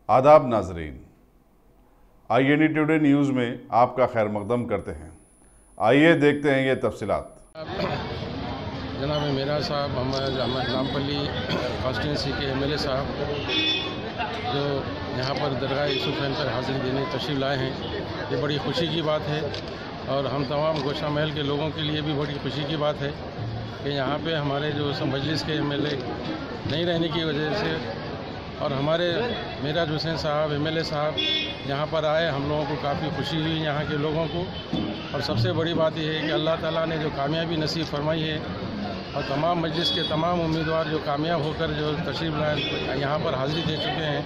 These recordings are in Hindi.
आदाब नाजरीन, INE टुडे न्यूज़ में आपका खैर मकदम करते हैं। आइए देखते हैं ये तफसीलात। जनाब मीरा साहब हमारे नामपल्ली कॉन्स्टिट्यूंसी के MLA साहब जो यहाँ पर दरगाह यूसुफ़ैन पर हाज़िरी देने तशरीफ़ लाए हैं, ये बड़ी खुशी की बात है और हम तमाम गोशा महल के लोगों के लिए भी बड़ी खुशी की बात है कि यहाँ पे हमारे जो मजलिस के MLA नहीं रहने की वजह से और हमारे मेराज हुसैन साहब MLA साहब यहाँ पर आए, हम लोगों को काफ़ी खुशी हुई यहाँ के लोगों को। और सबसे बड़ी बात यह है कि अल्लाह ताला ने जो कामयाबी नसीब फरमाई है और तमाम मजलिस के तमाम उम्मीदवार जो कामयाब होकर जो तशरीफ़ लाए यहाँ पर हाज़िरी दे चुके हैं,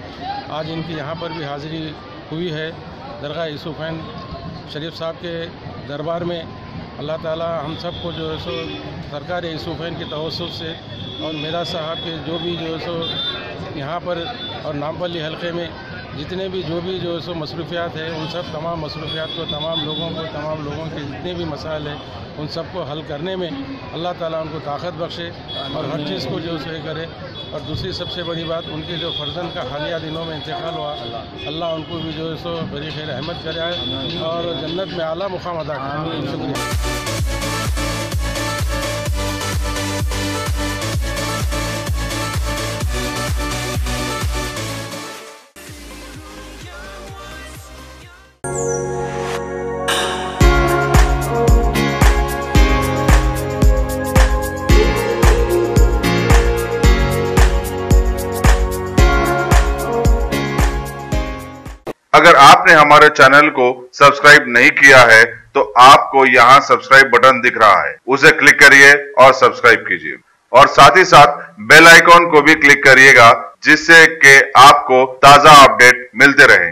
आज इनकी यहाँ पर भी हाज़िरी हुई है दरगाह यूसुफ़ैन शरीफ साहब के दरबार में। अल्लाह ताला हम सबको जो है सो सरकार यूसुफ़ैन की तवस्सुत से और मेरा साहब के जो भी जो है सो यहाँ पर और नामपल्ली हलके में जितने भी जो है सो मसरूफियात है, उन सब तमाम मसरूफियात को तमाम लोगों के जितने भी मसाइल हैं उन सब को हल करने में अल्लाह ताला उनको ताकत बख्शे और हर चीज़ को जो है करे। और दूसरी सबसे बड़ी बात, उनके जो फर्जंद का हालिया दिनों में इंतकाल हुआ, अल्लाह उनको भी जो है सो बड़ी खैर रहमत कराए और जन्नत में आला मुकाम अदा करे। शुक्रिया। अगर आपने हमारे चैनल को सब्सक्राइब नहीं किया है तो आपको यहाँ सब्सक्राइब बटन दिख रहा है, उसे क्लिक करिए और सब्सक्राइब कीजिए और साथ ही साथ बेल आइकॉन को भी क्लिक करिएगा, जिससे कि आपको ताज़ा अपडेट मिलते रहे।